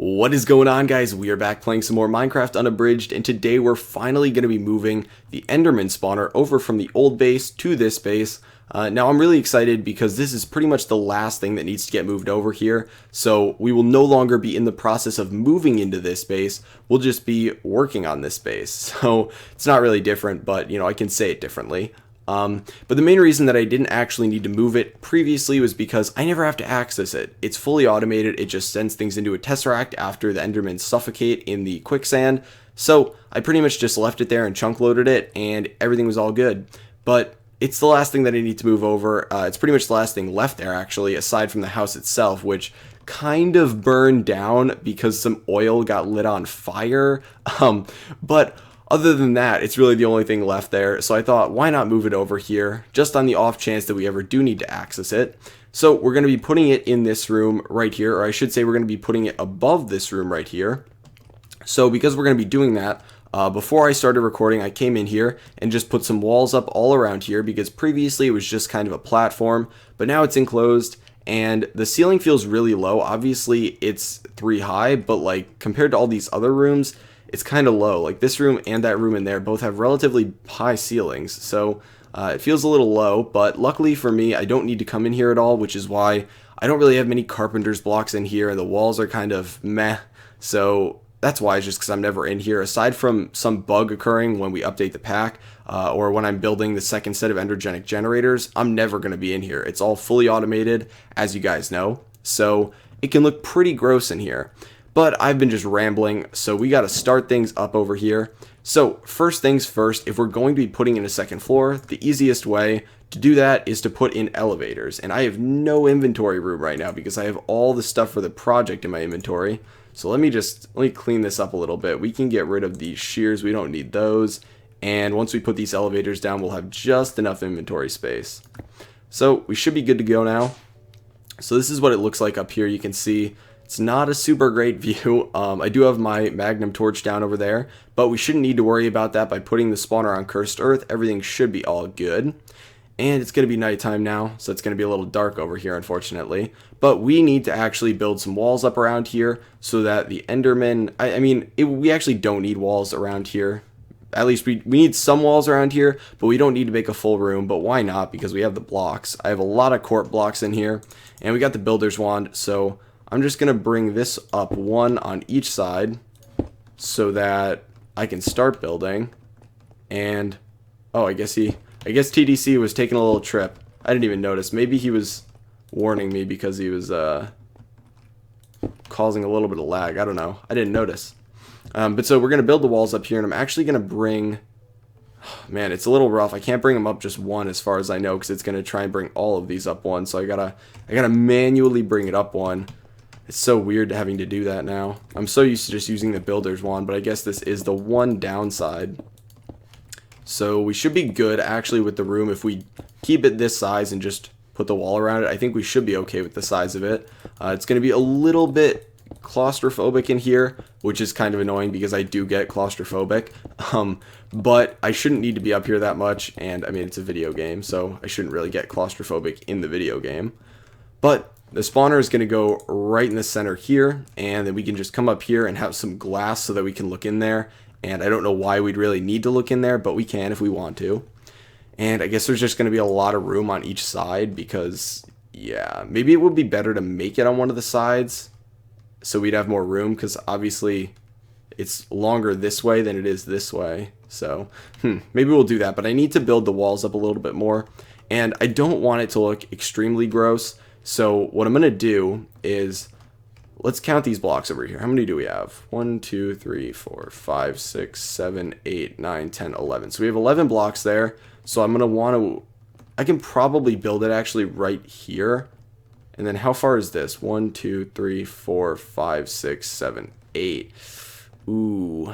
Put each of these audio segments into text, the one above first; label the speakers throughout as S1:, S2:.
S1: What is going on, guys? We are back playing some more Minecraft Unabridged, and today we're finally going to be moving the Enderman spawner over from the old base to this base. Now I'm really excited because this is pretty much the last thing that needs to get moved over here, so we will no longer be in the process of moving into this base, we'll just be working on this base. So it's not really different, but I can say it differently. But the main reason that I didn't actually need to move it previously was because I never have to access it. It's fully automated, it just sends things into a tesseract after the endermen suffocate in the quicksand. So I pretty much just left it there and chunk loaded it, and everything was all good. But it's the last thing that I need to move over. It's pretty much the last thing left there, actually, aside from the house itself, which kind of burned down because some oil got lit on fire. But other than that, it's really the only thing left there, so I thought, why not move it over here, just on the off chance that we ever do need to access it. So we're going to be putting it in this room right here, or I should say we're going to be putting it above this room right here. So because we're going to be doing that, before I started recording, I came in here and just put some walls up all around here, because previously it was just kind of a platform, but now it's enclosed, and the ceiling feels really low. Obviously it's 3 high, but like compared to all these other rooms, it's kind of low. Like this room and that room in there both have relatively high ceilings, so it feels a little low, but luckily for me, I don't need to come in here at all, which is why I don't really have many carpenter's blocks in here, and the walls are kind of meh, so that's why, just because I'm never in here, aside from some bug occurring when we update the pack, or when I'm building the second set of Endergenic generators, I'm never going to be in here. It's all fully automated, as you guys know, so it can look pretty gross in here. But I've been just rambling, so we got to start things up over here. So first things first, if we're going to be putting in a second floor, the easiest way to do that is to put in elevators. And I have no inventory room right now because I have all the stuff for the project in my inventory. So let me clean this up a little bit. We can get rid of these shears, we don't need those. And once we put these elevators down, we'll have just enough inventory space. So we should be good to go now. So this is what it looks like up here. You can see it's not a super great view. I do have my magnum torch down over there, but we shouldn't need to worry about that by putting the spawner on cursed earth. Everything should be all good. And it's going to be nighttime now, so it's going to be a little dark over here, unfortunately. But we need to actually build some walls up around here so that the endermen, we actually don't need walls around here. At least we need some walls around here, but we don't need to make a full room. But why not? Because we have the blocks. I have a lot of court blocks in here, and we got the builder's wand, so I'm just going to bring this up one on each side so that I can start building. And, oh, I guess TDC was taking a little trip. I didn't even notice. Maybe he was warning me because he was causing a little bit of lag. I don't know. I didn't notice. But so we're going to build the walls up here, and I'm actually going to bring... Man, it's a little rough. I can't bring them up just one as far as I know, because it's going to try and bring all of these up one. So I gotta manually bring it up one. It's so weird having to do that now. I'm so used to just using the builder's wand, but I guess this is the one downside. So we should be good actually with the room if we keep it this size and just put the wall around it. I think we should be okay with the size of it. It's going to be a little bit claustrophobic in here, which is kind of annoying because I do get claustrophobic. But I shouldn't need to be up here that much, and I mean, it's a video game, so I shouldn't really get claustrophobic in the video game. But the spawner is going to go right in the center here, and then we can just come up here and have some glass so that we can look in there. And I don't know why we'd really need to look in there, but we can if we want to. And I guess there's just going to be a lot of room on each side because, yeah, maybe it would be better to make it on one of the sides so we'd have more room, because obviously it's longer this way than it is this way. So maybe we'll do that, but I need to build the walls up a little bit more, and I don't want it to look extremely gross. So what I'm going to do is, let's count these blocks over here. How many do we have? 1, 2, 3, 4, 5, 6, 7, 8, 9, 10, 11. So we have 11 blocks there. So I'm going to want to, I can probably build it actually right here. And then how far is this? 1, 2, 3, 4, 5, 6, 7, 8. Ooh.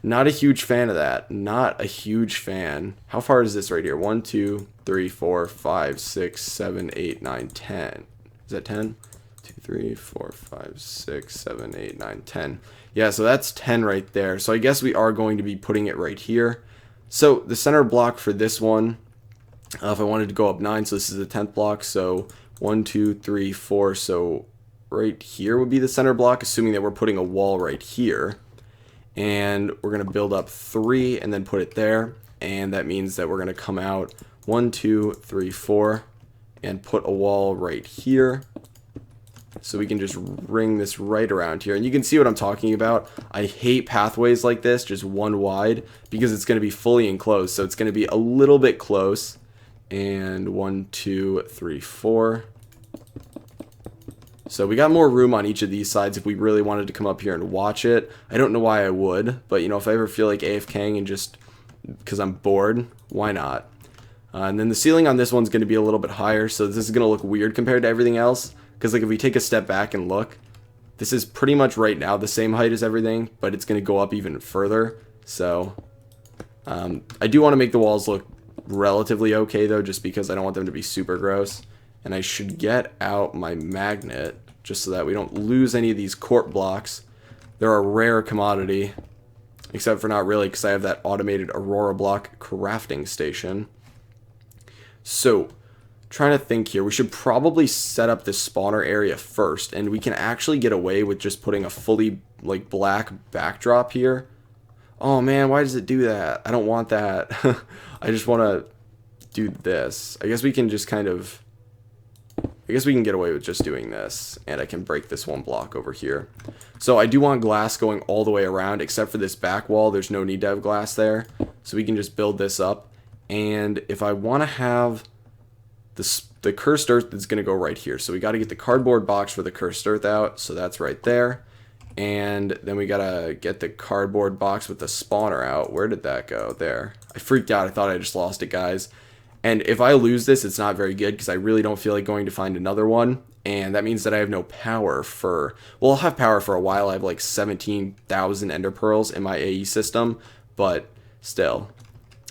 S1: Not a huge fan of that. Not a huge fan. How far is this right here? 1, 2, 3, 4, 5, 6, 7, 8, 9, 10. Is that 10? 2, 3, 4, 5, 6, 7, 8, 9, 10. Yeah, so that's 10 right there. So I guess we are going to be putting it right here. So the center block for this one, if I wanted to go up 9, so this is the 10th block. So 1, 2, 3, 4. So right here would be the center block, assuming that we're putting a wall right here. And we're going to build up 3 and then put it there. And that means that we're going to come out 1, 2, 3, 4 and put a wall right here. So we can just ring this right around here. And you can see what I'm talking about. I hate pathways like this, just one wide, because it's going to be fully enclosed. So it's going to be a little bit close. And 1, 2, 3, 4. So we got more room on each of these sides if we really wanted to come up here and watch it. I don't know why I would, but you know, if I ever feel like AFKing and just because I'm bored, why not? And then the ceiling on this one's going to be a little bit higher, so this is going to look weird compared to everything else. Because like if we take a step back and look, this is pretty much right now the same height as everything, but it's going to go up even further. So I do want to make the walls look relatively okay though, just because I don't want them to be super gross. And I should get out my magnet just so that we don't lose any of these corp blocks. They're a rare commodity, except for not really, because I have that automated Aurora block crafting station. So, trying to think here, we should probably set up this spawner area first, and we can actually get away with just putting a fully like black backdrop here. Oh man, why does it do that? I don't want that. I just want to do this. I guess we can just kind of... I guess we can get away with just doing this, and I can break this one block over here. So I do want glass going all the way around, except for this back wall. There's no need to have glass there. So we can just build this up. And if I want to have the cursed earth, that's going to go right here. So we got to get the cardboard box for the cursed earth out. So that's right there. And then we got to get the cardboard box with the spawner out. Where did that go? There. I freaked out. I thought I just lost it, guys. And if I lose this, it's not very good because I really don't feel like going to find another one. And that means that I have no power for... Well, I'll have power for a while. I have like 17,000 ender pearls in my AE system. But still.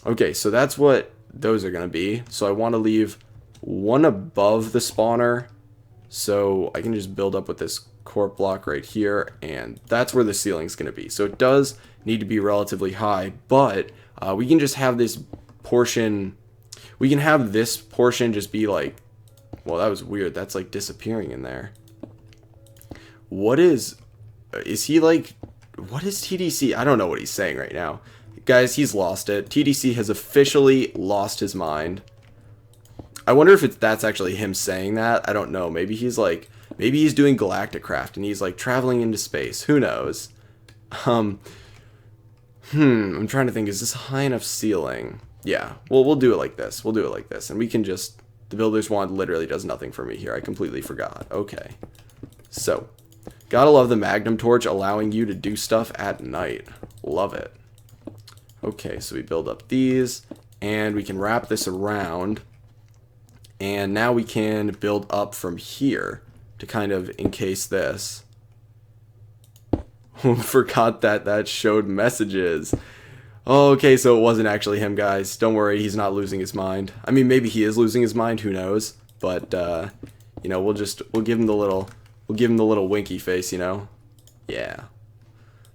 S1: Okay, so that's what those are going to be. So I want to leave one above the spawner. So I can just build up with this corp block right here. And that's where the ceiling's going to be. So it does need to be relatively high. But we can just have this portion... We can have this portion just be like, well, that was weird. That's like disappearing in there. What is he like, what is TDC? I don't know what he's saying right now. Guys, he's lost it. TDC has officially lost his mind. I wonder if that's actually him saying that. I don't know. Maybe he's like, maybe he's doing Galactic Craft and he's like traveling into space. Who knows? I'm trying to think, is this a high enough ceiling? Yeah, well, we'll do it like this. We'll do it like this. And we can just... The builder's wand literally does nothing for me here. I completely forgot. Okay. So, gotta love the Magnum Torch allowing you to do stuff at night. Love it. Okay, so we build up these. And we can wrap this around. And now we can build up from here to kind of encase this. Forgot that showed messages. Oh, okay, so it wasn't actually him, guys. Don't worry, he's not losing his mind. I mean, maybe he is losing his mind, who knows? But you know, we'll give him the little winky face, you know? Yeah.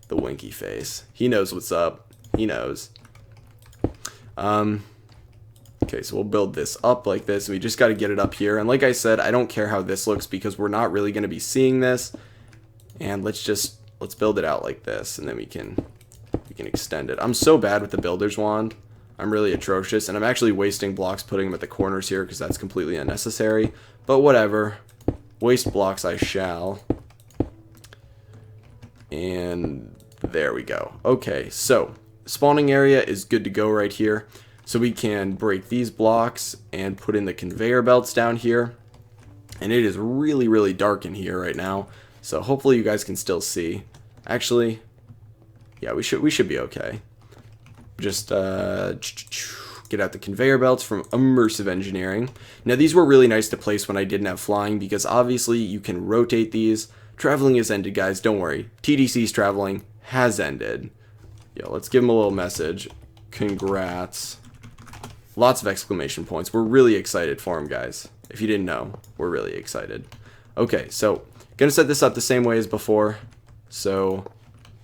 S1: The winky face. He knows what's up. He knows. Okay, so we'll build this up like this. We just got to get it up here. And like I said, I don't care how this looks because we're not really going to be seeing this. And let's build it out like this, and then we can extend it. I'm so bad with the builder's wand. I'm really atrocious, and I'm actually wasting blocks putting them at the corners here because that's completely unnecessary. But whatever. Waste blocks I shall. And there we go. Okay, so spawning area is good to go right here. So we can break these blocks and put in the conveyor belts down here. And it is really, really dark in here right now. So hopefully you guys can still see. Actually, yeah, we should be okay. Just get out the conveyor belts from Immersive Engineering. Now these were really nice to place when I didn't have flying because obviously you can rotate these. Traveling has ended, guys. Don't worry. TDC's traveling has ended. Yo, let's give him a little message. Congrats. Lots of exclamation points. We're really excited for him, guys. If you didn't know, we're really excited. Okay, so gonna set this up the same way as before. So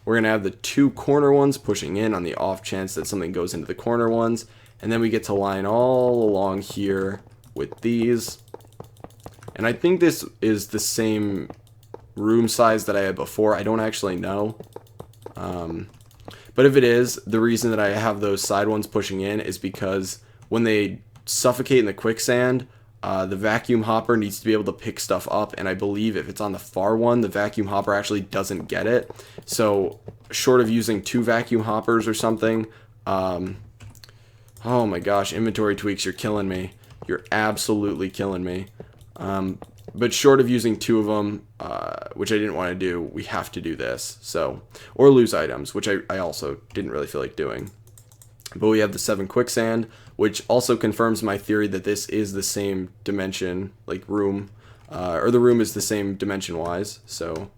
S1: we're going to have the two corner ones pushing in on the off chance that something goes into the corner ones. And then we get to line all along here with these. And I think this is the same room size that I had before. I don't actually know. But if it is, the reason that I have those side ones pushing in is because when they suffocate in the quicksand, the vacuum hopper needs to be able to pick stuff up, and I believe if it's on the far one, the vacuum hopper actually doesn't get it. So short of using 2 vacuum hoppers or something, oh my gosh, inventory tweaks, you're killing me. You're absolutely killing me. But short of using 2 of them, which I didn't want to do, we have to do this. So, or lose items, which I also didn't really feel like doing. But we have the 7 quicksand, which also confirms my theory that this is the same dimension, like room, or the room is the same dimension-wise. So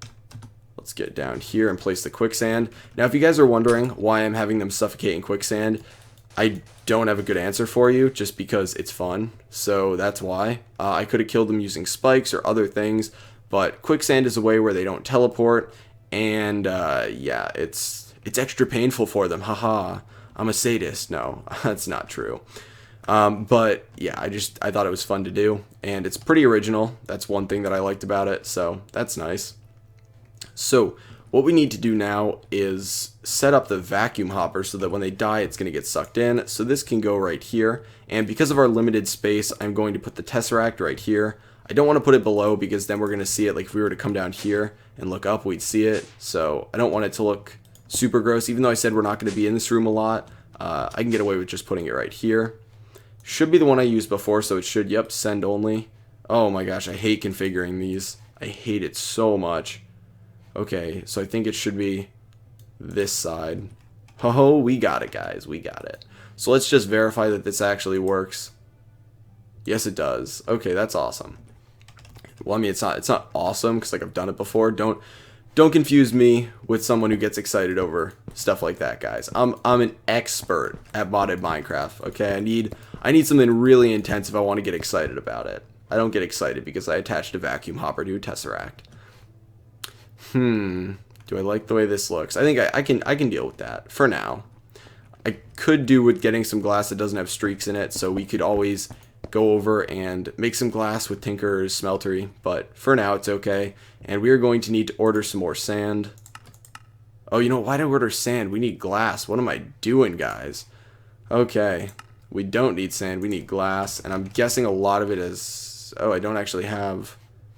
S1: let's get down here and place the quicksand. Now, if you guys are wondering why I'm having them suffocate in quicksand, I don't have a good answer for you, just because it's fun. So that's why. I could have killed them using spikes or other things, but quicksand is a way where they don't teleport, and yeah, it's extra painful for them. Haha. I'm a sadist. No, that's not true. But yeah, I thought it was fun to do, and it's pretty original. That's one thing that I liked about it, so that's nice. So what we need to do now is set up the vacuum hopper so that when they die, it's going to get sucked in. So this can go right here, and because of our limited space, I'm going to put the tesseract right here. I don't want to put it below because then we're going to see it. Like if we were to come down here and look up, we'd see it. So I don't want it to look super gross, even though I said we're not going to be in this room a lot. I can get away with just putting it right here. Should be the one I used before, so it should, yep, send only. Oh my gosh, I hate configuring these. I hate it so much. Okay, so I think it should be this side. Oh, we got it, guys. We got it. So let's just verify that this actually works. Yes, it does. Okay, that's awesome. Well, I mean, it's not awesome because like I've done it before. Don't confuse me with someone who gets excited over stuff like that, guys. I'm an expert at modded Minecraft. Okay, I need something really intense if I want to get excited about it. I don't get excited because I attached a vacuum hopper to a tesseract. Do I like the way this looks? I think I can deal with that for now. I could do with getting some glass that doesn't have streaks in it, so we could always go over and make some glass with Tinker's smeltery, but for now it's okay. And we are going to need to order some more sand. Oh, you know, why did I order sand? We need glass. What am I doing, guys? Okay, we don't need sand, we need glass, and I'm guessing a lot of it is... Oh, I don't actually have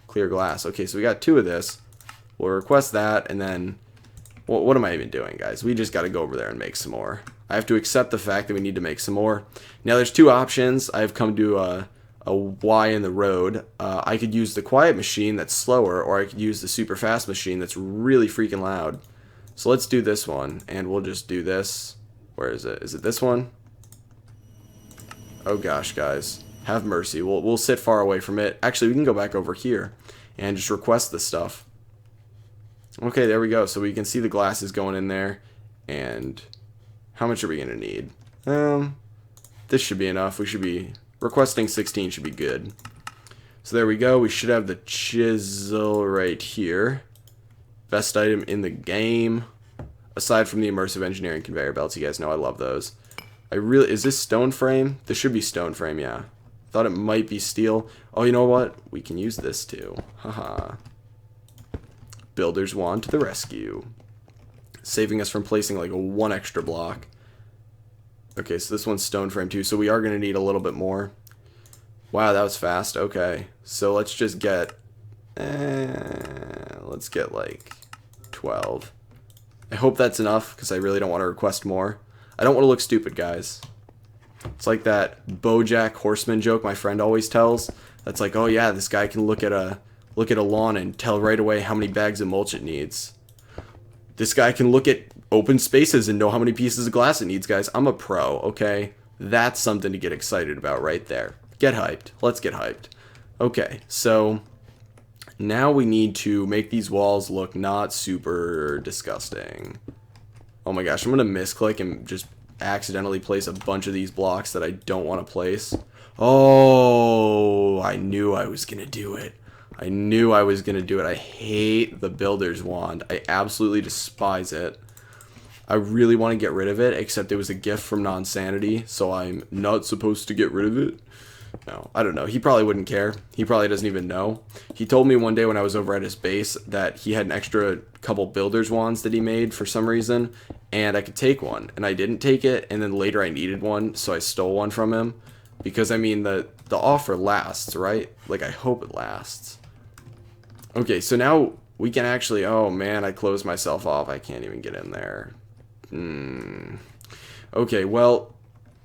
S1: clear glass. Okay, so we got 2 of this. We'll request that, and then... What am I even doing, guys? We just got to go over there and make some more. I have to accept the fact that we need to make some more. Now, there's 2 options. I've come to a Y in the road. I could use the quiet machine that's slower, or I could use the super fast machine that's really freaking loud. So let's do this one, and we'll just do this. Where is it? Is it this one? Oh gosh, guys. Have mercy. We'll sit far away from it. Actually, we can go back over here and just request this stuff. Okay, there we go. So we can see the glasses going in there. And how much are we going to need? This should be enough. We should be... Requesting 16 should be good. So there we go. We should have the chisel right here. Best item in the game. Aside from the immersive engineering conveyor belts. You guys know I love those. Is this stone frame? This should be stone frame, yeah. Thought it might be steel. Oh, you know what? We can use this too. Haha. Builder's wand to the rescue. Saving us from placing like 1 extra block. Okay, so this one's stone frame too, so we are going to need a little bit more. Wow, that was fast. Okay, so let's just get... let's get like 12. I hope that's enough, because I really don't want to request more. I don't want to look stupid, guys. It's like that BoJack Horseman joke my friend always tells. That's like, oh yeah, this guy can look at a lawn and tell right away how many bags of mulch it needs. This guy can look at open spaces and know how many pieces of glass it needs, guys. I'm a pro, okay? That's something to get excited about right there. Get hyped. Let's get hyped. Okay, so now we need to make these walls look not super disgusting. Oh my gosh, I'm going to misclick and just accidentally place a bunch of these blocks that I don't want to place. Oh, I knew I was going to do it. I knew I was going to do it. I hate the builder's wand. I absolutely despise it. I really want to get rid of it, except it was a gift from Non-Sanity, so I'm not supposed to get rid of it. No, I don't know. He probably wouldn't care. He probably doesn't even know. He told me one day when I was over at his base that he had an extra couple builder's wands that he made for some reason, and I could take one, and I didn't take it, and then later I needed one, so I stole one from him. Because, I mean, the offer lasts, right? Like, I hope it lasts. Okay, so now we can actually... Oh, man, I closed myself off. I can't even get in there. Okay, well,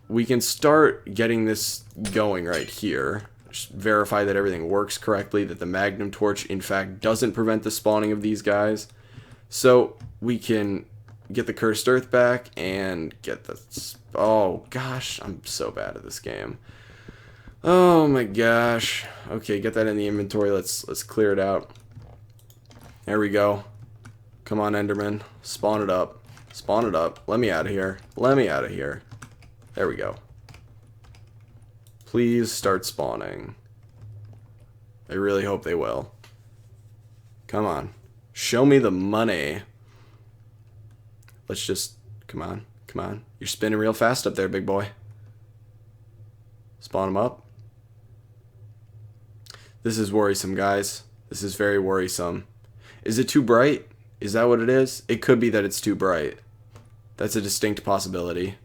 S1: we can start getting this going right here. Just verify that everything works correctly, that the magnum torch, in fact, doesn't prevent the spawning of these guys. So we can get the cursed earth back and get the... Oh, gosh, I'm so bad at this game. Oh, my gosh. Okay, get that in the inventory. Let's clear it out. There we go. Come on, Enderman. Spawn it up. Spawn it up. Let me out of here. Let me out of here. There we go. Please start spawning. I really hope they will. Come on. Show me the money. Let's just... Come on. Come on. You're spinning real fast up there, big boy. Spawn them up. This is worrisome, guys. This is very worrisome. Is it too bright? Is that what it is? It could be that it's too bright. That's a distinct possibility.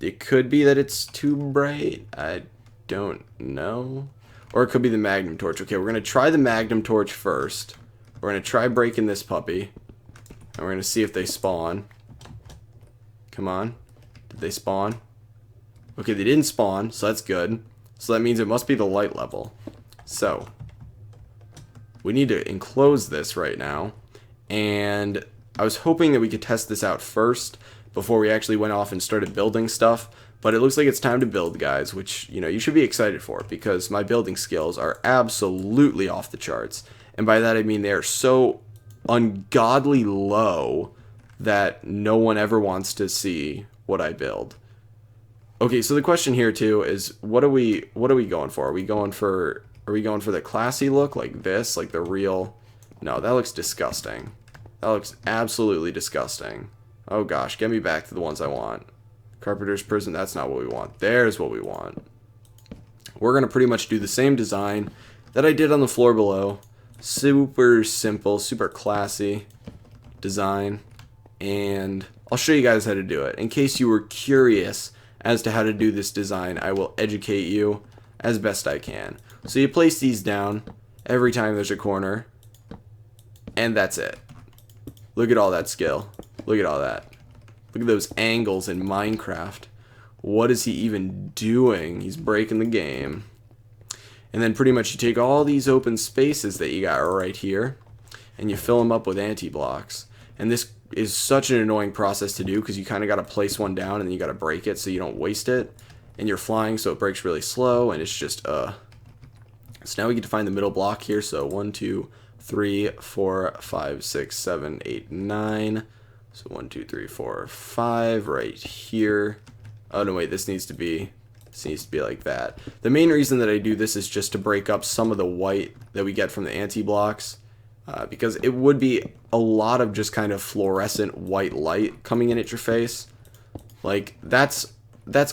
S1: It could be that it's too bright. I don't know. Or it could be the magnum torch. Okay, we're going to try the magnum torch first. We're going to try breaking this puppy. And we're going to see if they spawn. Come on. Did they spawn? Okay, they didn't spawn, so that's good. So that means it must be the light level. So, we need to enclose this right now. And I was hoping that we could test this out first before we actually went off and started building stuff. But it looks like it's time to build, guys, which, you know, you should be excited for, because my building skills are absolutely off the charts. And by that I mean they are so ungodly low that no one ever wants to see what I build. Okay, so the question here too is what are we going for? Are we going for the classy look like this, like the real? No, that looks disgusting. That looks absolutely disgusting. Oh gosh, get me back to the ones I want. Carpenter's Prison, that's not what we want. There's what we want. We're going to pretty much do the same design that I did on the floor below. Super simple, super classy design. And I'll show you guys how to do it. In case you were curious as to how to do this design, I will educate you as best I can. So you place these down every time there's a corner. And that's it. Look at all that skill. Look at all that. Look at those angles in Minecraft. What is he even doing? He's breaking the game. And then pretty much you take all these open spaces that you got right here and you fill them up with anti-blocks. And this is such an annoying process to do because you kind of got to place one down and then you got to break it so you don't waste it. And you're flying so it breaks really slow and it's just So now we get to find the middle block here. So 1, 2, 3, 4, 5, 6, 7, 8, 9. So 1, 2, 3, 4, 5 right here. Oh no, wait, this needs to be like that. The main reason that I do this is just to break up some of the white that we get from the anti-blocks. Because it would be a lot of just kind of fluorescent white light coming in at your face. Like, that's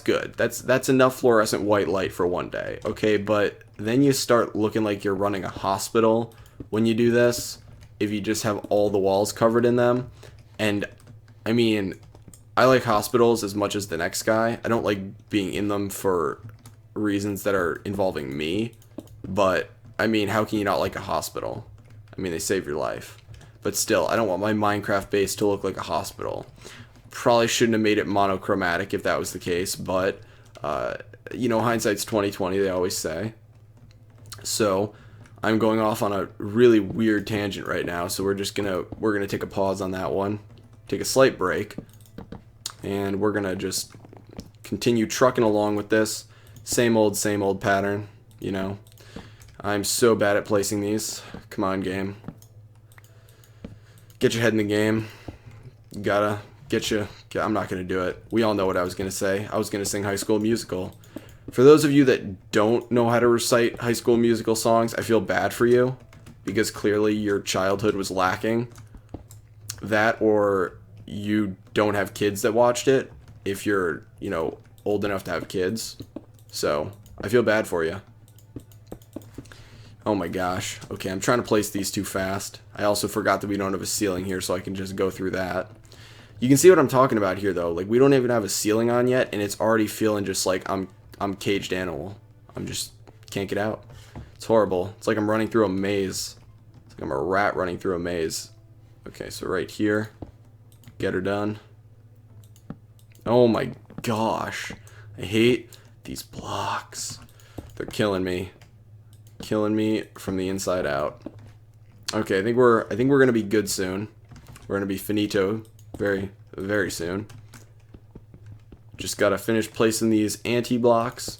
S1: good. That's enough fluorescent white light for one day. Okay, but then you start looking like you're running a hospital when you do this. If you just have all the walls covered in them. And, I mean, I like hospitals as much as the next guy. I don't like being in them for reasons that are involving me. But, I mean, how can you not like a hospital? I mean, they save your life. But still, I don't want my Minecraft base to look like a hospital. Probably shouldn't have made it monochromatic if that was the case. But, you know, hindsight's 20/20, they always say. So, I'm going off on a really weird tangent right now, so we're gonna take a pause on that one, take a slight break, and we're gonna just continue trucking along with this same old pattern. You know, I'm so bad at placing these. Come on, game, get your head in the game. Gotta get you. I'm not gonna do it. We all know what I was gonna say. I was gonna sing High School Musical. For those of you that don't know how to recite High School Musical songs, I feel bad for you, because clearly your childhood was lacking. That, or you don't have kids that watched it, if you're, you know, old enough to have kids. So, I feel bad for you. Oh my gosh. Okay, I'm trying to place these too fast. I also forgot that we don't have a ceiling here, so I can just go through that. You can see what I'm talking about here, though. Like, we don't even have a ceiling on yet, and it's already feeling just like I'm caged animal. I'm just can't get out. It's horrible. It's like I'm running through a maze. It's like I'm a rat running through a maze. Okay, so right here. Get her done. Oh my gosh. I hate these blocks. They're killing me. Killing me from the inside out. Okay, I think we're gonna be good soon. We're gonna be finito very, very soon. Just gotta finish placing these anti-blocks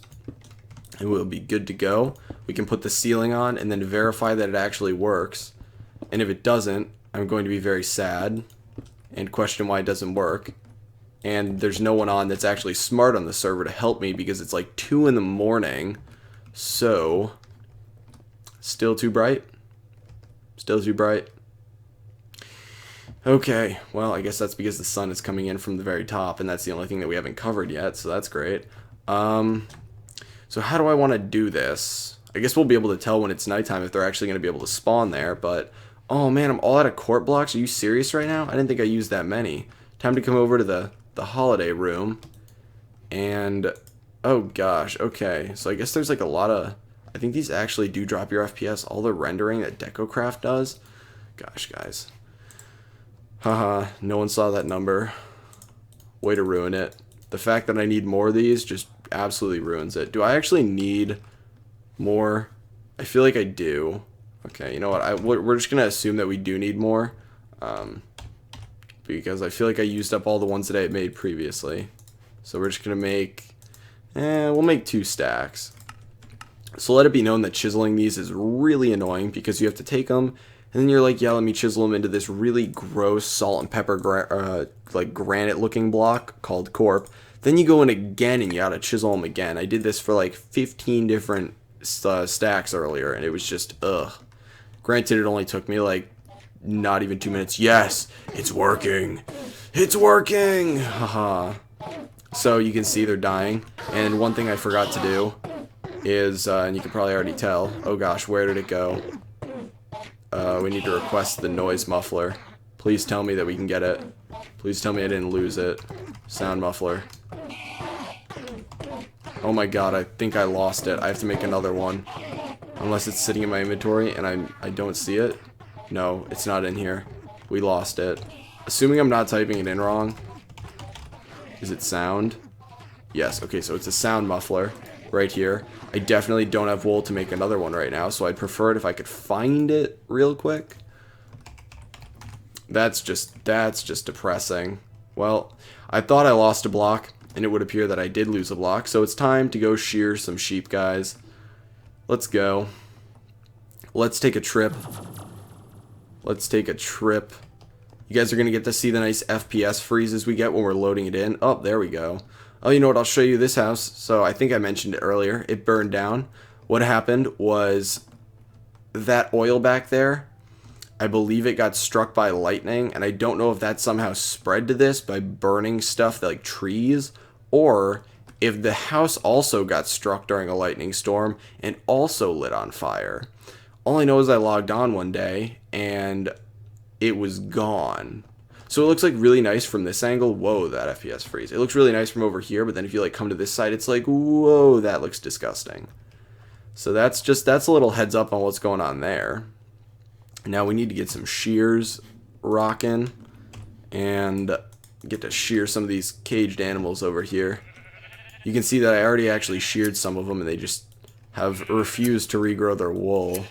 S1: and we'll be good to go. We can put the ceiling on and then verify that it actually works. And if it doesn't, I'm going to be very sad and question why it doesn't work. And there's no one on that's actually smart on the server to help me because it's like 2 in the morning. So, still too bright? Still too bright? Okay, well, I guess that's because the sun is coming in from the very top, and that's the only thing that we haven't covered yet, so that's great. So how do I want to do this? I guess we'll be able to tell when it's nighttime if they're actually going to be able to spawn there, but... Oh man, I'm all out of court blocks? Are you serious right now? I didn't think I used that many. Time to come over to the holiday room. And... Oh gosh, okay. So I guess there's like a lot of... I think these actually do drop your FPS. All the rendering that DecoCraft does. Gosh, guys. Haha, no one saw that number. Way to ruin it. The fact that I need more of these just absolutely ruins it. Do I actually need more? I feel like I do. Okay, you know what? We're just going to assume that we do need more. Because I feel like I used up all the ones that I had made previously. So we're just going to make... we'll make 2 stacks. So let it be known that chiseling these is really annoying because you have to take them and then you're like, yeah, let me chisel them into this really gross salt and pepper like granite looking block called corp. Then you go in again and you gotta chisel them again. I did this for like 15 different stacks earlier and it was just, ugh. Granted, it only took me like not even 2 minutes. Yes, it's working. It's working. Haha. So you can see they're dying. And one thing I forgot to do is, and you can probably already tell, oh gosh, where did it go? We need to request the noise muffler. Please tell me that we can get it. Please tell me I didn't lose it. Sound muffler. Oh my god, I think I lost it. I have to make another one. Unless it's sitting in my inventory and I don't see it. No, it's not in here. We lost it. Assuming I'm not typing it in wrong. Is it sound? Yes, okay, so it's a sound muffler right here. I definitely don't have wool to make another one right now, so I'd prefer it if I could find it real quick. That's just depressing. Well, I thought I lost a block, and it would appear that I did lose a block, so it's time to go shear some sheep, guys. Let's go. Let's take a trip. Let's take a trip. You guys are going to get to see the nice FPS freezes we get when we're loading it in. Oh, there we go. Oh, you know what? I'll show you this house. So I think I mentioned it earlier. It burned down. What happened was that oil back there, I believe it got struck by lightning, and I don't know if that somehow spread to this by burning stuff like trees, or if the house also got struck during a lightning storm and also lit on fire. All I know is I logged on one day, and it was gone. So it looks like really nice from this angle. Whoa, that FPS freeze. It looks really nice from over here, but then if you like come to this side, it's like, whoa, that looks disgusting. So that's a little heads up on what's going on there. Now we need to get some shears rocking and get to shear some of these caged animals over here. You can see that I already actually sheared some of them and they just have refused to regrow their wool.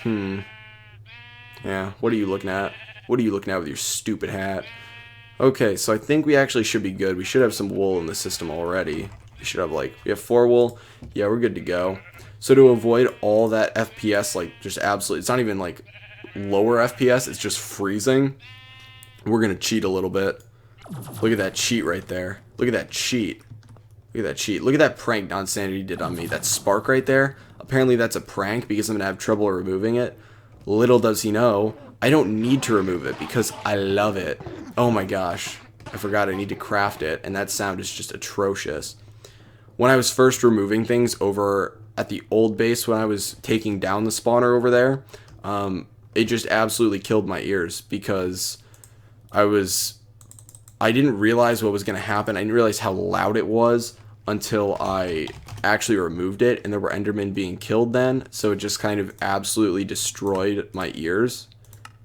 S1: Yeah, what are you looking at? What are you looking at with your stupid hat? Okay, so I think we actually should be good. We should have some wool in the system already. We should have we have 4 wool. Yeah, we're good to go. So to avoid all that FPS, like just absolutely, it's not even like lower FPS, it's just freezing. We're gonna cheat a little bit. Look at that cheat right there. Look at that cheat. Look at that cheat. Look at that prank Nonsanity did on me. That spark right there. Apparently that's a prank because I'm gonna have trouble removing it. Little does he know, I don't need to remove it because I love it. Oh my gosh. I forgot I need to craft it, and that sound is just atrocious. when I was first removing things over at the old base, when I was taking down the spawner over there, it just absolutely killed my ears because I didn't realize what was going to happen. I didn't realize how loud it was until I actually removed it, and there were Endermen being killed then, so it just kind of absolutely destroyed my ears,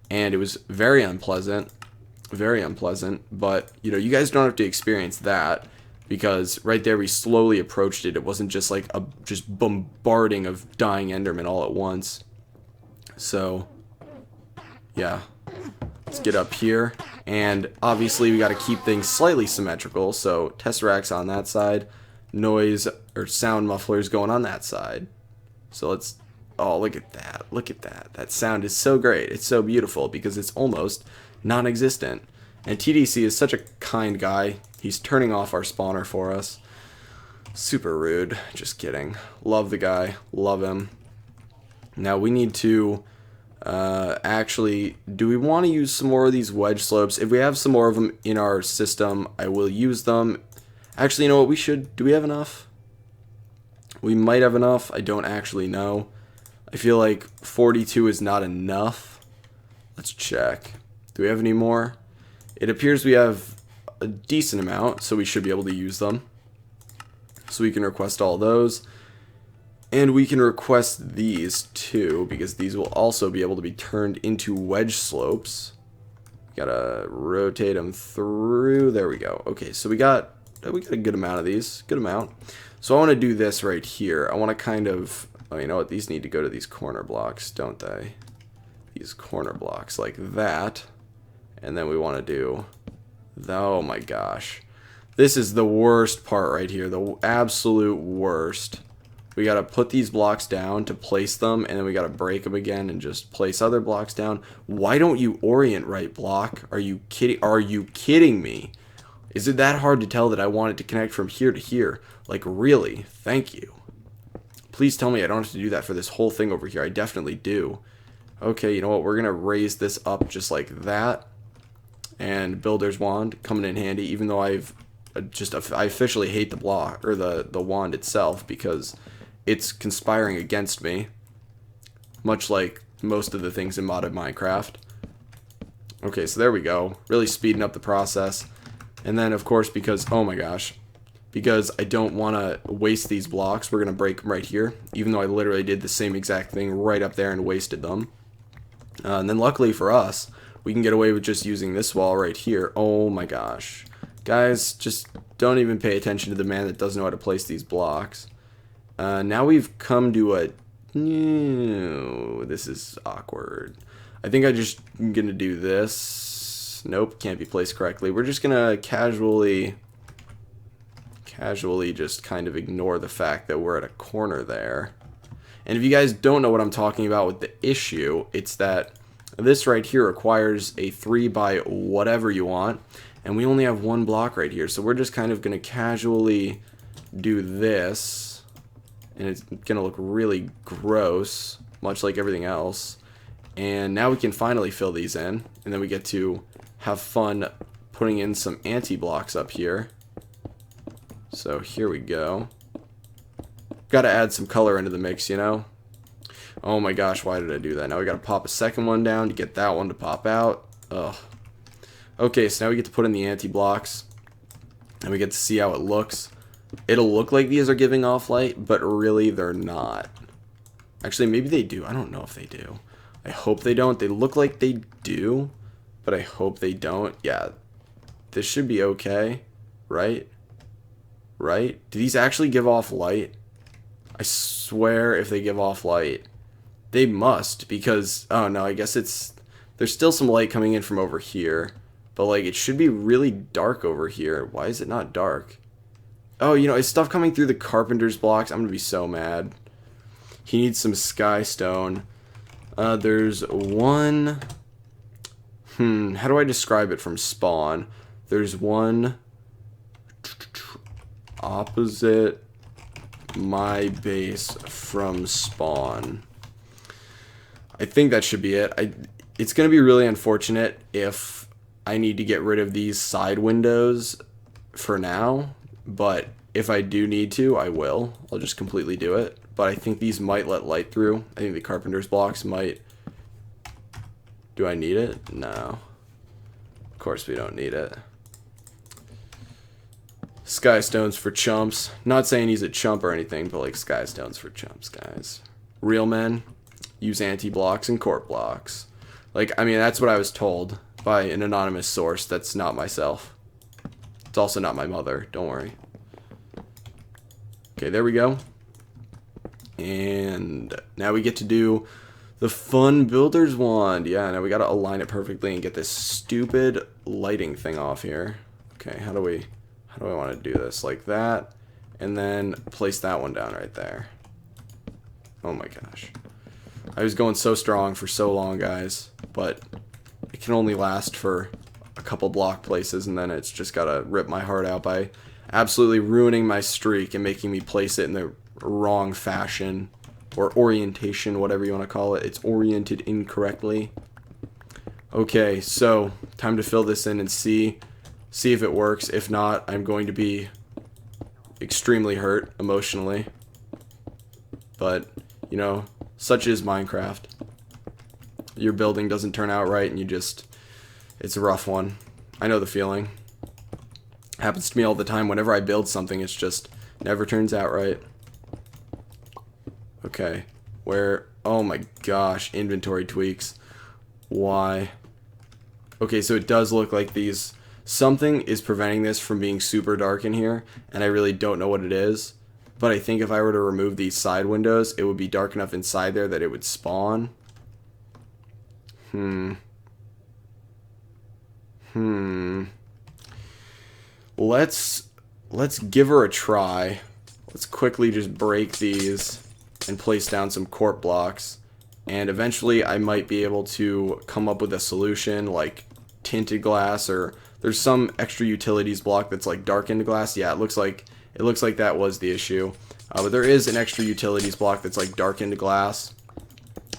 S1: and it was very unpleasant, but, you know, you guys don't have to experience that, because right there we slowly approached it. It wasn't just like a just bombarding of dying Endermen all at once. So, yeah. Let's get up here, and obviously we got to keep things slightly symmetrical, so tesseracts on that side, noise or sound mufflers going on that side. So let's, oh, look at that, that sound is so great, it's so beautiful because it's almost non-existent. And TDC is such a kind guy, he's turning off our spawner for us. Super rude, just kidding. Love the guy, love him. Now we need to actually, do we want to use some more of these wedge slopes? If we have some more of them in our system, I will use them. Actually, you know what, we should, do we have enough? We might have enough, I don't actually know. I feel like 42 is not enough. Let's check. Do we have any more? It appears we have a decent amount, so we should be able to use them. So we can request all those. And we can request these too, because these will also be able to be turned into wedge slopes. Gotta rotate them through. There we go. Okay, so we got a good amount of these. Good amount. So I want to do this right here. I want to kind of, oh, you know what? These need to go to these corner blocks, don't they? These corner blocks like that. And then we want to do, oh my gosh. This is the worst part right here. The absolute worst. We got to put these blocks down to place them, and then we got to break them again and just place other blocks down. Why don't you orient right, block? Are you kidding? Are you kidding me? Is it that hard to tell that I want it to connect from here to here? Like, really? Thank you. Please tell me I don't have to do that for this whole thing over here. I definitely do. Okay, you know what? We're going to raise this up just like that. And Builder's Wand coming in handy, even though I officially hate the block, or the wand itself, because it's conspiring against me, much like most of the things in modded Minecraft. Okay, so there we go. Really speeding up the process. And then, of course, because, oh my gosh, because I don't want to waste these blocks, we're going to break them right here, even though I literally did the same exact thing right up there and wasted them. And then luckily for us, we can get away with just using this wall right here. Oh my gosh. Guys, just don't even pay attention to the man that doesn't know how to place these blocks. Now we've come to a... this is awkward. I think I'm just going to do this. Nope, can't be placed correctly. We're just going to casually just kind of ignore the fact that we're at a corner there. And if you guys don't know what I'm talking about with the issue, it's that this right here requires a 3 by whatever you want. And we only have one block right here. So we're just kind of going to casually do this. And it's going to look really gross, much like everything else. And now we can finally fill these in. And then we get to have fun putting in some anti-blocks up here. So here we go. Got to add some color into the mix, you know? Oh my gosh, why did I do that? Now we got to pop a second one down to get that one to pop out. Ugh. Okay, so now we get to put in the anti-blocks. And we get to see how it looks. It'll look like these are giving off light, but really they're not. Actually, maybe they do. I don't know if they do. I hope they don't. They look like they do, but I hope they don't. Yeah, this should be okay, right? Right? Do these actually give off light? I swear if they give off light, they must, because, oh no, I guess there's still some light coming in from over here, but like it should be really dark over here. Why is it not dark? Oh, you know, is stuff coming through the carpenter's blocks? I'm gonna be so mad. He needs some sky stone. There's one... how do I describe it from spawn? There's one opposite my base from spawn. I think that should be it. It's gonna be really unfortunate if I need to get rid of these side windows for now. But if I do need to, I will. I'll just completely do it. But I think these might let light through. I think the carpenter's blocks might. Do I need it? No. Of course we don't need it. Sky stones for chumps. Not saying he's a chump or anything, but like sky stones for chumps, guys. Real men use anti-blocks and corp blocks. Like, I mean, that's what I was told by an anonymous source. That's not myself. It's also not my mother. Don't worry. Okay, there we go. And now we get to do the fun builder's wand. Yeah, now we got to align it perfectly and get this stupid lighting thing off here. Okay, how do I want to do this? Like that. And then place that one down right there. Oh my gosh. I was going so strong for so long, guys. But it can only last for a couple block places, and then it's just got to rip my heart out by absolutely ruining my streak and making me place it in the wrong fashion. Or orientation, whatever you want to call it. It's oriented incorrectly. Okay, so time to fill this in and see if it works. If not, I'm going to be extremely hurt emotionally. But, you know, such is Minecraft. Your building doesn't turn out right and it's a rough one. I know the feeling. Happens to me all the time. Whenever I build something, it's just never turns out right. Okay, oh my gosh, inventory tweaks. Why? Okay, so it does look like something is preventing this from being super dark in here, and I really don't know what it is. But I think if I were to remove these side windows, it would be dark enough inside there that it would spawn. Let's give her a try. Let's quickly just break these and place down some corp blocks, and eventually I might be able to come up with a solution like tinted glass, or there's some extra utilities block that's like darkened glass. Yeah, it looks like that was the issue, but there is an extra utilities block that's like darkened glass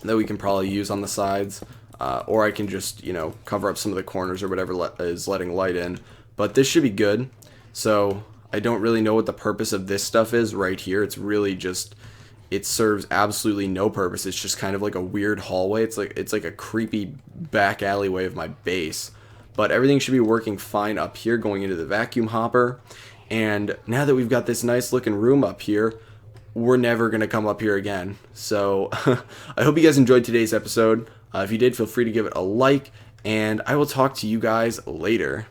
S1: that we can probably use on the sides, or I can just, you know, cover up some of the corners or whatever is letting light in. But this should be good. So I don't really know what the purpose of this stuff is right here. It's really just, it serves absolutely no purpose. It's just kind of like a weird hallway. It's like a creepy back alleyway of my base. But everything should be working fine up here going into the vacuum hopper. And now that we've got this nice looking room up here, we're never going to come up here again. So I hope you guys enjoyed today's episode. If you did, feel free to give it a like, and I will talk to you guys later.